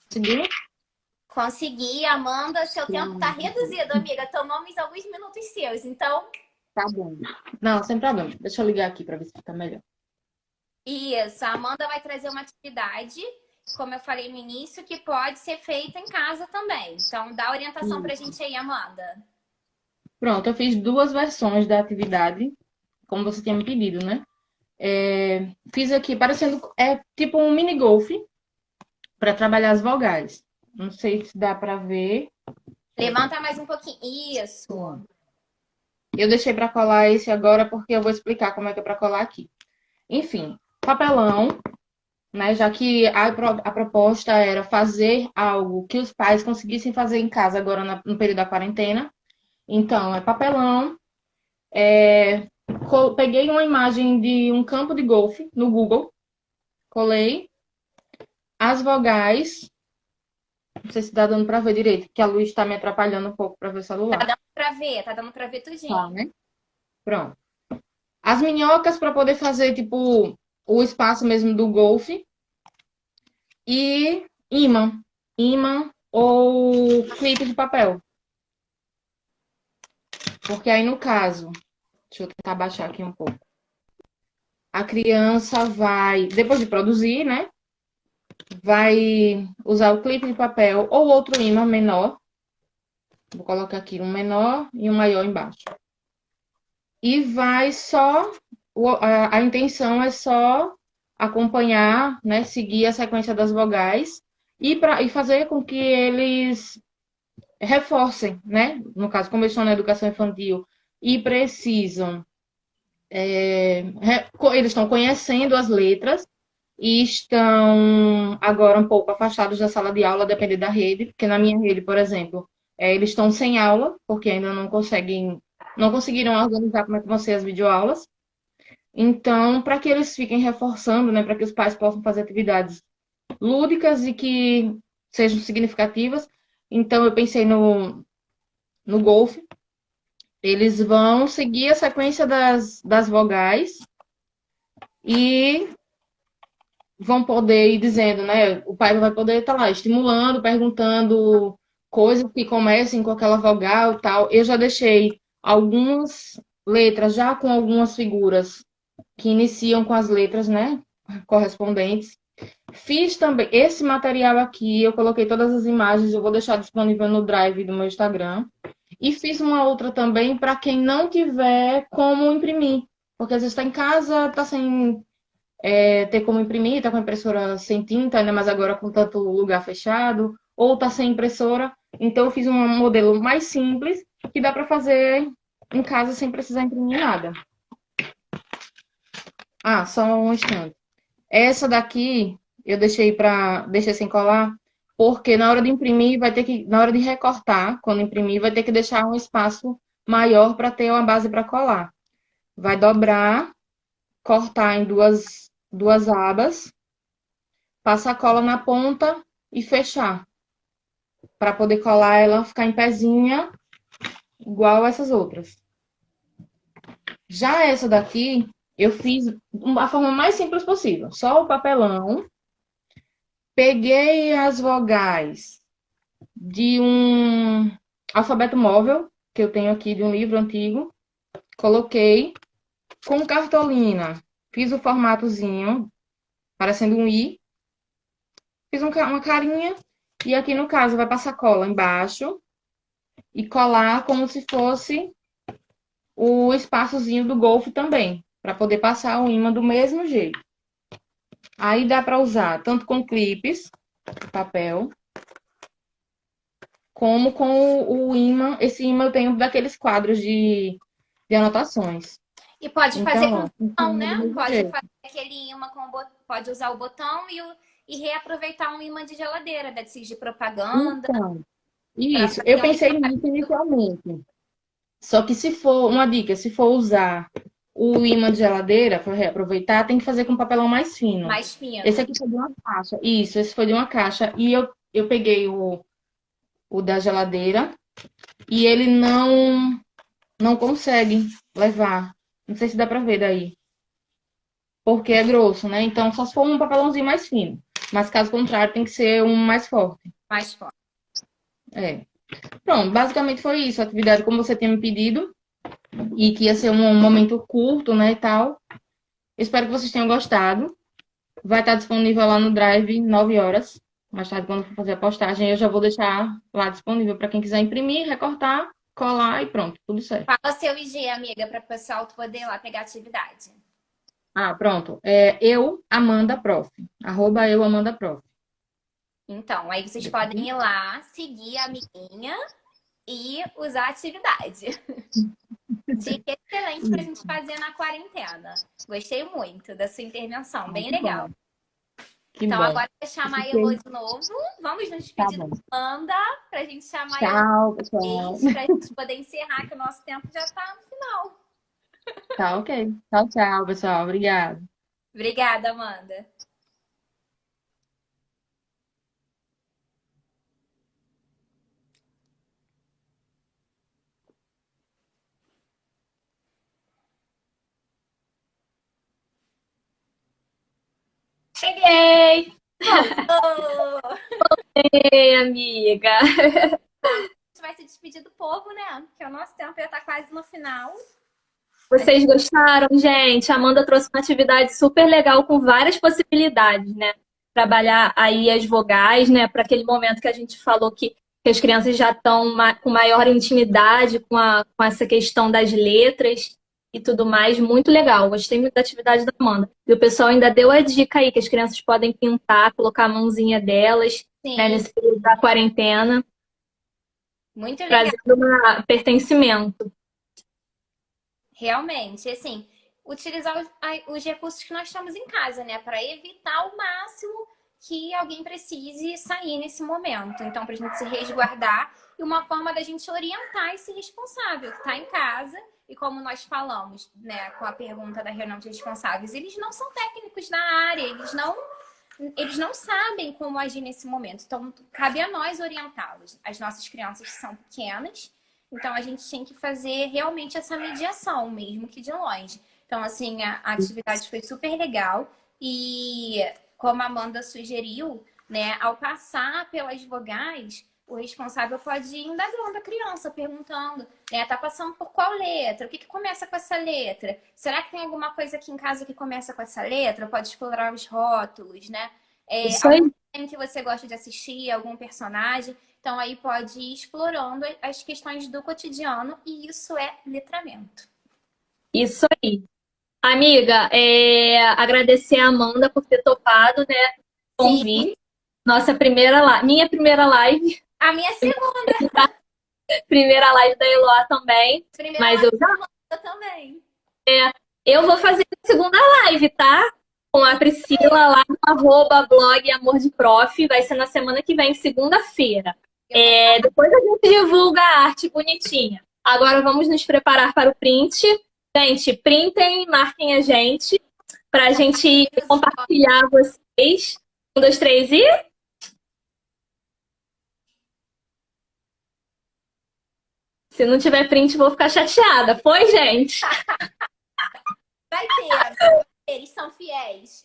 Conseguiu? Consegui, Amanda. Seu tempo tá Pronto. reduzido, amiga. Tomamos alguns minutos seus. Então, Tá bom. Não, sem problema. Deixa eu ligar aqui para ver se fica melhor. isso. A Amanda vai trazer uma atividade, como eu falei no início, que pode ser feita em casa também. Então, dá orientação pra Isso. gente aí, Amanda. Pronto, eu fiz duas versões da atividade, como você tinha me pedido, né? Fiz aqui parecendo tipo um mini golf para trabalhar as vogais. Não sei se dá para ver. Levanta mais um pouquinho. Isso. Eu deixei para colar esse agora porque eu vou explicar como é que é para colar aqui. Enfim, papelão, né? Já que a proposta era fazer algo que os pais conseguissem fazer em casa agora no período da quarentena. Então, é papelão. Peguei uma imagem de um campo de golfe no Google, colei as vogais. Não sei se tá dando para ver direito, porque a luz está me atrapalhando um pouco para ver o celular. Tá dando pra ver Tá, tudinho. né? Pronto. As minhocas para poder fazer, tipo, o espaço mesmo do golfe. E imã. Imã ou clipe de papel. Porque aí, no caso, Deixa eu tentar baixar aqui um pouco. A criança vai, depois de produzir, né? Vai usar o clipe de papel ou outro ímã menor. Vou colocar aqui um menor e um maior embaixo. E vai só, a intenção é só acompanhar, né? Seguir a sequência das vogais e fazer com que eles reforcem, né? No caso, como eles estão na educação infantil e precisam, eles estão conhecendo as letras e estão agora um pouco afastados da sala de aula, depende da rede, porque na minha rede, por exemplo, eles estão sem aula, porque ainda não conseguiram organizar como é que vão ser as videoaulas. Então, para que eles fiquem reforçando, né, para que os pais possam fazer atividades lúdicas e que sejam significativas, então eu pensei no golfe. Eles vão seguir a sequência das vogais e vão poder ir dizendo, né? O pai vai poder estar lá estimulando, perguntando coisas que comecem com aquela vogal e tal. Eu já deixei algumas letras já com algumas figuras que iniciam com as letras, né? Correspondentes. Fiz também esse material aqui, eu coloquei todas as imagens, eu vou deixar disponível no Drive do meu Instagram. E fiz uma outra também para quem não tiver como imprimir. Porque às vezes está em casa, está sem ter como imprimir, está com a impressora sem tinta, ainda mais agora com tanto lugar fechado, ou está sem impressora. Então eu fiz um modelo mais simples que dá para fazer em casa sem precisar imprimir nada. Ah, só um instante. Essa daqui eu deixei sem colar, porque na hora de imprimir na hora de recortar, quando imprimir, vai ter que deixar um espaço maior para ter uma base para colar. Vai dobrar, cortar em duas abas, passar a cola na ponta e fechar, para poder colar ela ficar em pezinha, igual essas outras. Já essa daqui, eu fiz da forma mais simples possível, só o papelão. Peguei as vogais de um alfabeto móvel, que eu tenho aqui de um livro antigo, coloquei com cartolina, fiz o formatozinho, parecendo um I, fiz uma carinha, e aqui no caso vai passar cola embaixo e colar como se fosse o espaçozinho do golfe também, para poder passar o ímã do mesmo jeito. Aí dá para usar tanto com clipes, papel, como com o ímã. Esse ímã eu tenho daqueles quadros de anotações. E pode fazer Então, com ó, botão, funciona do né? mesmo Pode jeito. fazer aquele imã pode usar o botão e reaproveitar um imã de geladeira, desses de propaganda, Então, para isso. Eu fazer um pensei nisso inicialmente. Só que se for, uma dica, se for usar o ímã de geladeira para reaproveitar, tem que fazer com papelão mais fino. mais fino. Esse aqui foi de uma caixa. Isso, esse foi de uma caixa. E eu peguei o da geladeira e ele não consegue levar. Não sei se dá para ver daí. Porque é grosso, né? Então, só se for um papelãozinho mais fino. Mas caso contrário, tem que ser um mais forte. Mais forte. É. Pronto, basicamente foi isso. A atividade como você tinha me pedido. E que ia ser um momento curto, né, e tal. Espero que vocês tenham gostado. Vai estar disponível lá no Drive 9 horas. Mais tarde, quando for fazer a postagem, eu já vou deixar lá disponível para quem quiser imprimir, recortar, colar e pronto, tudo certo. Fala seu IG, amiga, para o pessoal poder ir lá pegar atividade. Ah, pronto. É eu, Amanda Prof. @eu, Amanda Prof. Então, aí vocês podem ir lá, seguir a amiguinha e usar a atividade. Dica excelente para a gente fazer na quarentena. Gostei muito da sua intervenção, bem legal. Que Então, bom. agora eu vou chamar a Elô de novo. Vamos nos despedir da Amanda para a gente chamar a Elô Tchau, pessoal. para a gente poder encerrar, que o nosso tempo já está no final. Tá, ok. Tchau, tchau, pessoal. Obrigada. Obrigada, Amanda. Cheguei! Oh! Ei, amiga! A gente vai se despedir do povo, né? Porque o nosso tempo já está quase no final. Vocês gostaram, gente? A Amanda trouxe uma atividade super legal com várias possibilidades, né? Trabalhar aí as vogais, né? Para aquele momento que a gente falou que as crianças já estão com maior intimidade com essa questão das letras e tudo mais. Muito legal. Gostei muito da atividade da Amanda. E o pessoal ainda deu a dica aí que as crianças podem pintar, colocar a mãozinha delas, né, Sim, nesse período da quarentena, muito legal. trazendo um pertencimento. Realmente, assim, utilizar os recursos que nós temos em casa, né? Para evitar ao máximo que alguém precise sair nesse momento. Então, para a gente se resguardar e uma forma da gente orientar esse responsável que está em casa. E como nós falamos, né, com a pergunta da reunião de responsáveis, eles não são técnicos na área, eles não sabem como agir nesse momento. Então, cabe a nós orientá-los. As nossas crianças são pequenas, então a gente tem que fazer realmente essa mediação, mesmo que de longe. Então, assim, a atividade foi super legal. E como a Amanda sugeriu, né, ao passar pelas vogais, o responsável pode ir indagando a criança, perguntando, né, tá passando por qual letra? O que começa com essa letra? Será que tem alguma coisa aqui em casa que começa com essa letra? Pode explorar os rótulos, né? Isso aí. Algum desenho que você gosta de assistir, algum personagem. Então, aí pode ir explorando as questões do cotidiano e isso é letramento. Isso aí. Amiga, agradecer a Amanda por ter topado, né, o Sim, convite. Nossa primeira live, minha primeira live, a minha segunda, primeira live da Eloá também. primeira Mas live da Amanda também. eu vou fazer a segunda live, tá? Com a Priscila lá no @blog Amor de Prof. Vai ser na semana que vem, segunda-feira. Depois a gente divulga a arte bonitinha. Agora vamos nos preparar para o print. Gente, printem, marquem a gente para a gente compartilhar vocês. 1, 2, 3 e... Se não tiver print, vou ficar chateada. Foi, gente? Vai ter, eles são fiéis.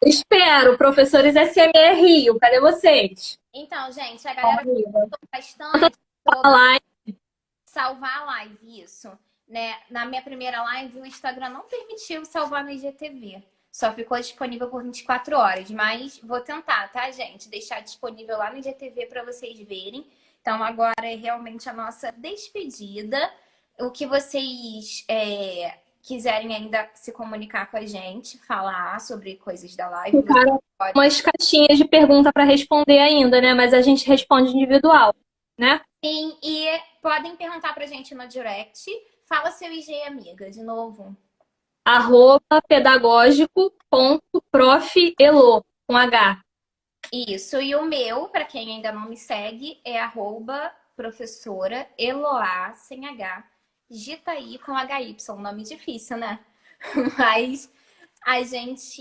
Espero. Professores SME Rio, cadê vocês? Então, gente, a galera gostou bastante Fala lá. salvar a live, isso. Né? Na minha primeira live, o Instagram não permitiu salvar no IGTV. Só ficou disponível por 24 horas. Mas vou tentar, tá, gente? Deixar disponível lá no IGTV para vocês verem. Então, agora é realmente a nossa despedida. O que vocês quiserem ainda se comunicar com a gente, falar sobre coisas da live, Ficaram pode. umas caixinhas de pergunta para responder ainda, né? Mas a gente responde individual, né? Sim, e podem perguntar pra gente no direct. Fala seu IG, amiga, de novo. @pedagógico.profelo, com H. Isso, e o meu, para quem ainda não me segue, é @professora Eloá, sem H. Digita aí com HY, nome difícil, né? Mas a gente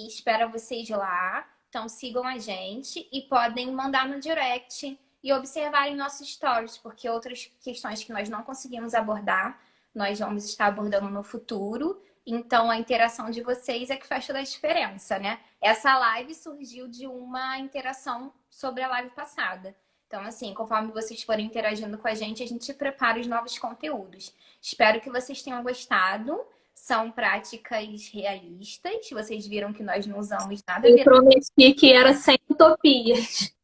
espera vocês lá. Então sigam a gente e podem mandar no direct e observarem nossos stories, porque outras questões que nós não conseguimos abordar, nós vamos estar abordando no futuro. Então a interação de vocês é que faz toda a diferença, né? Essa live surgiu de uma interação sobre a live passada. Então, assim, conforme vocês forem interagindo com a gente prepara os novos conteúdos. Espero que vocês tenham gostado. São práticas realistas. Vocês viram que nós não usamos nada. Eu prometi que era sem utopias.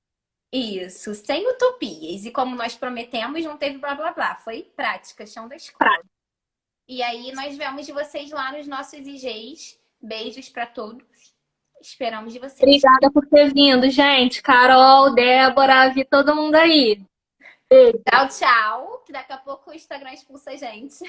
Isso, sem utopias. E como nós prometemos, não teve blá blá blá. Foi prática, chão da escola. E aí nós vemos de vocês lá nos nossos IGs. Beijos para todos. Esperamos de vocês. Obrigada por ter vindo, gente. Carol, Débora, vi todo mundo aí. Tchau, tchau. Que daqui a pouco o Instagram expulsa a gente.